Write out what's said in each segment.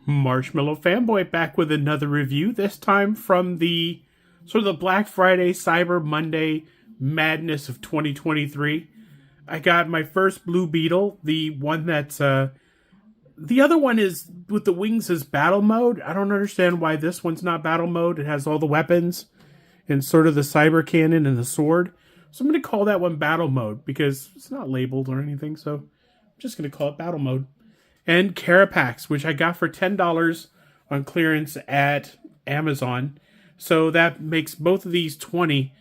Marshmallow Fanboy back with another review, this time from the sort of the Black Friday, Cyber Monday madness of 2023. I got my first Blue Beetle, the one that's, the other one is, with the wings, is battle mode. I don't understand why this one's not battle mode. It has all the weapons and sort of the cyber cannon and the sword. So I'm going to call that one battle mode because it's not labeled or anything, so I'm just going to call it battle mode. And Carapax, which I got for $10 on clearance at Amazon. So that makes both of these $20,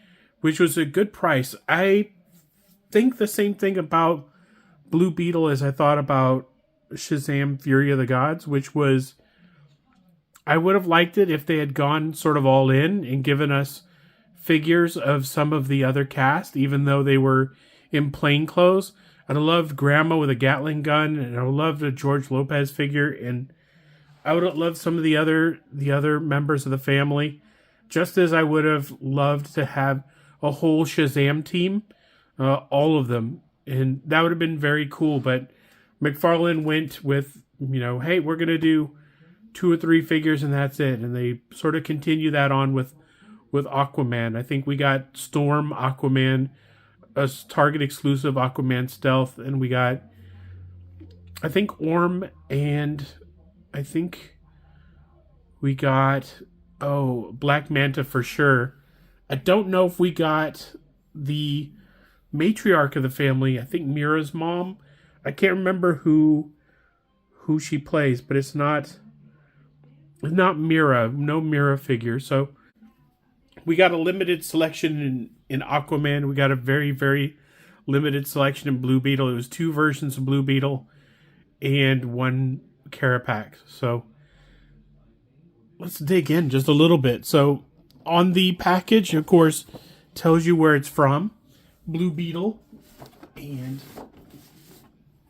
which was a good price. I think the same thing about Blue Beetle as I thought about Shazam! Fury of the Gods, which was, I would have liked it if they had gone sort of all in and given us figures of some of the other cast, even though they were in plain clothes. I'd have loved Grandma with a Gatling gun, and I would love a George Lopez figure, and I would have loved some of the other members of the family, just as I would have loved to have a whole Shazam team, all of them, and that would have been very cool. But McFarlane went with, hey, we're going to do 2 or 3 figures and that's it, and they sort of continue that on with Aquaman. I think we got Storm, Aquaman, a Target exclusive Aquaman Stealth, and we got, I think, Orm, and I think we got, Black Manta for sure. I don't know if we got the matriarch of the family. I think Mira's mom. I can't remember who she plays, but it's not Mira. No Mira figure. So we got a limited selection in Aquaman. We got a very, very limited selection in Blue Beetle. It was 2 versions of Blue Beetle and 1 Carapax. So let's dig in just a little bit. So on the package, of course, tells you where it's from. Blue Beetle. And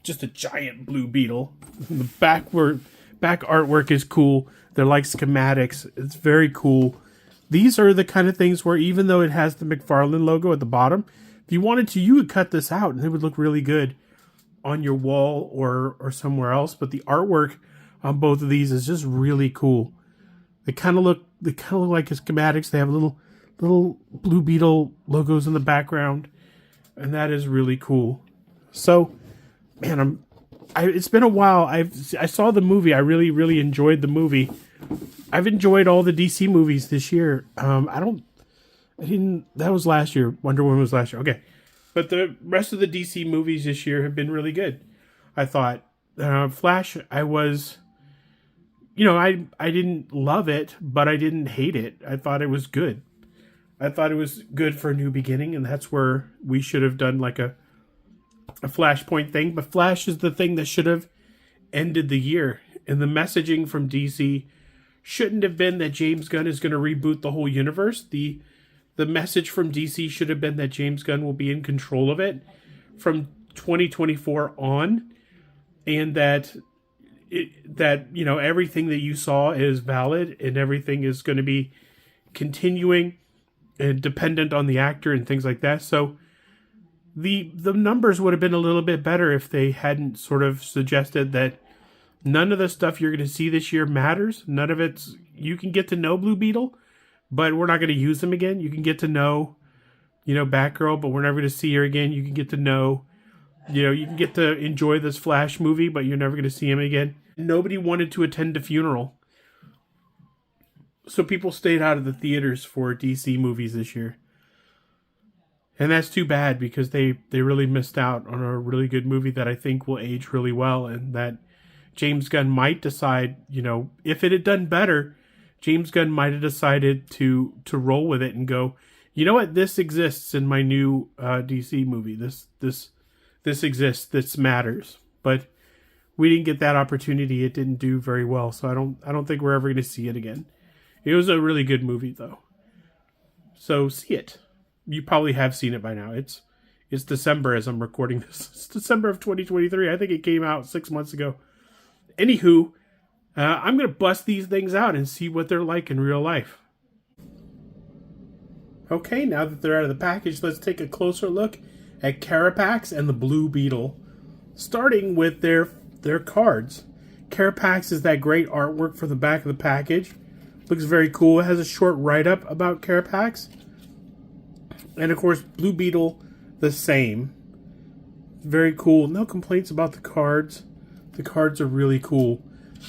just a giant Blue Beetle. The back artwork is cool. They're like schematics. It's very cool. These are the kind of things where, even though it has the McFarlane logo at the bottom, if you wanted to, you would cut this out and it would look really good on your wall or somewhere else. But the artwork on both of these is just really cool. They kind of look like schematics. They have little Blue Beetle logos in the background, and that is really cool. So, man, it's been a while. I saw the movie. I really, really enjoyed the movie. I've enjoyed all the DC movies this year. That was last year. Wonder Woman was last year. Okay. But the rest of the DC movies this year have been really good. I thought. Flash, I didn't love it, but I didn't hate it. I thought it was good. I thought it was good for a new beginning, and that's where we should have done like a Flashpoint thing. But Flash is the thing that should have ended the year. And the messaging from DC shouldn't have been that James Gunn is going to reboot the whole universe. The message from DC should have been that James Gunn will be in control of it from 2024 on, and that everything that you saw is valid and everything is going to be continuing and dependent on the actor and things like that. So the numbers would have been a little bit better if they hadn't sort of suggested that none of the stuff you're going to see this year matters. None of it's... You can get to know Blue Beetle, but we're not going to use them again. You can get to know, Batgirl, but we're never going to see her again. You can get to know... you can get to enjoy this Flash movie, but you're never going to see him again. Nobody wanted to attend a funeral. So people stayed out of the theaters for DC movies this year. And that's too bad, because they really missed out on a really good movie that I think will age really well, and that James Gunn might decide, if it had done better, James Gunn might have decided to roll with it and go, you know what, this exists in my new DC movie. This exists. This matters. But we didn't get that opportunity. It didn't do very well, so I don't think we're ever going to see it again. It was a really good movie, though. So see it. You probably have seen it by now. It's December as I'm recording this. It's December of 2023. I think it came out 6 months ago. Anywho, I'm going to bust these things out and see what they're like in real life. Okay, now that they're out of the package, let's take a closer look at Carapax and the Blue Beetle, starting with their cards. Carapax is that great artwork for the back of the package. Looks very cool. It has a short write-up about Carapax. And of course, Blue Beetle, the same. Very cool. No complaints about the cards. The cards are really cool.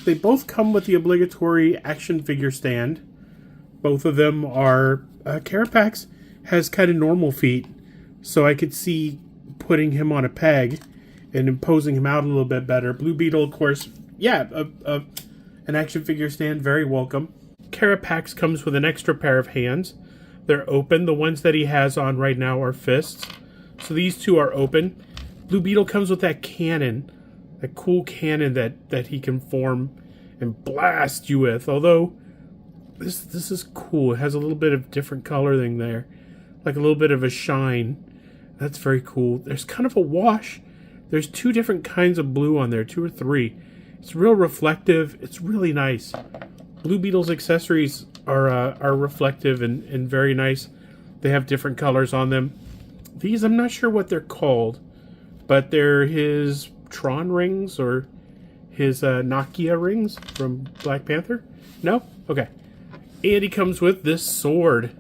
They both come with the obligatory action figure stand. Both of them are... Carapax has kind of normal feet, so I could see putting him on a peg and imposing him out a little bit better. Blue Beetle, of course, yeah, an action figure stand, very welcome. Carapax comes with an extra pair of hands. They're open. The ones that he has on right now are fists. So these two are open. Blue Beetle comes with that cannon, that cool cannon that he can form and blast you with. Although, this is cool. It has a little bit of different coloring there. Like a little bit of a shine. That's very cool. There's kind of a wash. There's two different kinds of blue on there, 2 or 3. It's real reflective. It's really nice. Blue Beetle's accessories are reflective and very nice. They have different colors on them. These, I'm not sure what they're called, but they're his Tron rings or his Nokia rings from Black Panther. No? Okay. And he comes with this sword.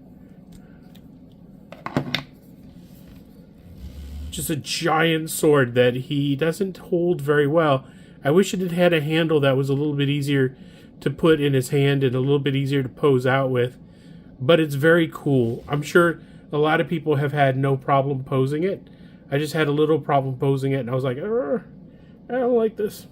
Just a giant sword that he doesn't hold very well. I wish it had had a handle that was a little bit easier to put in his hand and a little bit easier to pose out with. But it's very cool. I'm sure a lot of people have had no problem posing it. I just had a little problem posing it, and I was like, I don't like this.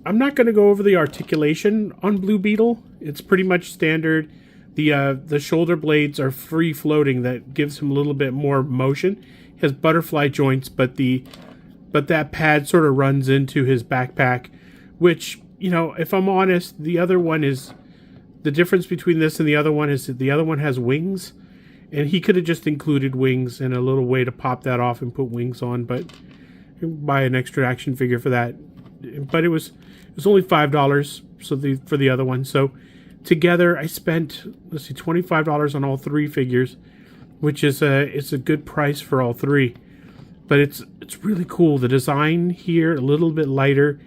I'm not going to go over the articulation on Blue Beetle. It's pretty much standard. The shoulder blades are free floating. That gives him a little bit more motion. He has butterfly joints, but that pad sort of runs into his backpack, which, you know, if I'm honest, the other one is... The difference between this and the other one is that the other one has wings, and he could have just included wings and a little way to pop that off and put wings on, but you can buy an extra action figure for that. But it was only $5 for the other one. So together I spent, let's see, $25 on all 3 figures, which is it's a good price for all 3. But it's really cool. The design here a little bit lighter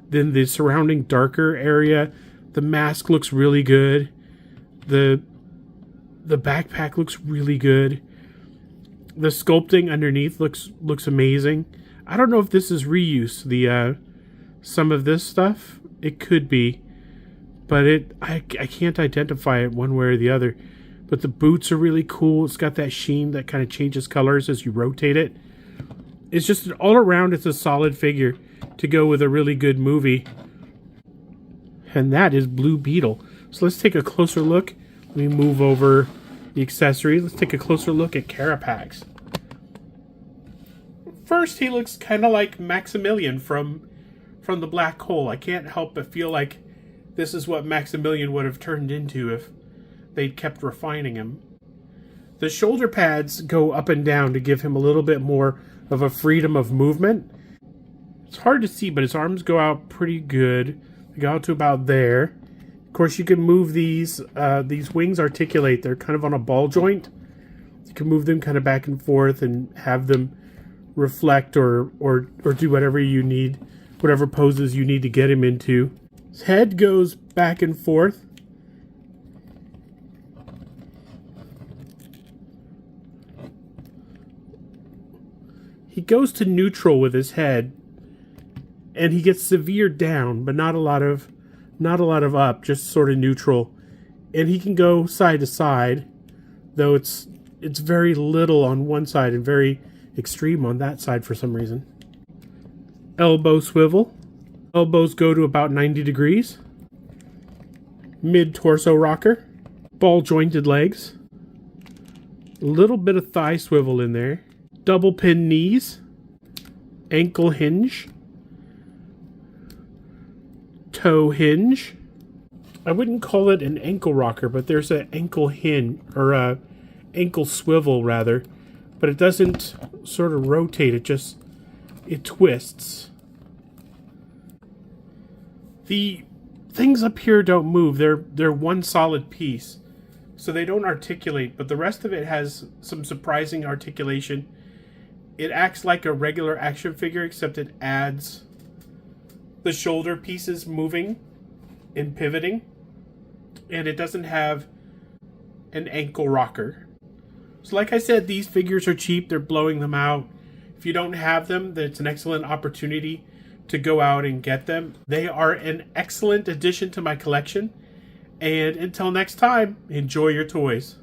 than the surrounding darker area. The mask looks really good. The backpack looks really good. The sculpting underneath looks amazing. I don't know if this is reuse. Some of this stuff, it could be, but I can't identify it one way or the other. But the boots are really cool. It's got that sheen that kind of changes colors as you rotate it. It's just all around, it's a solid figure to go with a really good movie. And that is Blue Beetle. So let's take a closer look. Let me move over the accessory. Let's take a closer look at Carapax. First, he looks kind of like Maximilian from the Black Hole. I can't help but feel like this is what Maximilian would have turned into if they'd kept refining him. The shoulder pads go up and down to give him a little bit more of a freedom of movement. It's hard to see, but his arms go out pretty good. They go out to about there. Of course, you can move these. These wings articulate. They're kind of on a ball joint. You can move them kind of back and forth and have them reflect or do whatever you need, whatever poses you need to get him into. His head goes back and forth. He goes to neutral with his head, and he gets severe down, but not a lot of up, just sort of neutral. And he can go side to side, though it's very little on one side and very extreme on that side for some reason. Elbow swivel. Elbows go to about 90 degrees. Mid-torso rocker. Ball-jointed legs. A little bit of thigh swivel in there. Double pin knees. Ankle hinge. Toe hinge. I wouldn't call it an ankle rocker, but there's an ankle hinge, or a ankle swivel rather, but it doesn't sort of rotate, it twists. The things up here don't move. They're one solid piece, so they don't articulate, but the rest of it has some surprising articulation. It acts like a regular action figure, except it adds the shoulder pieces moving and pivoting. And it doesn't have an ankle rocker. So like I said, these figures are cheap. They're blowing them out. If you don't have them, that's an excellent opportunity to go out and get them. They are an excellent addition to my collection. And until next time, enjoy your toys.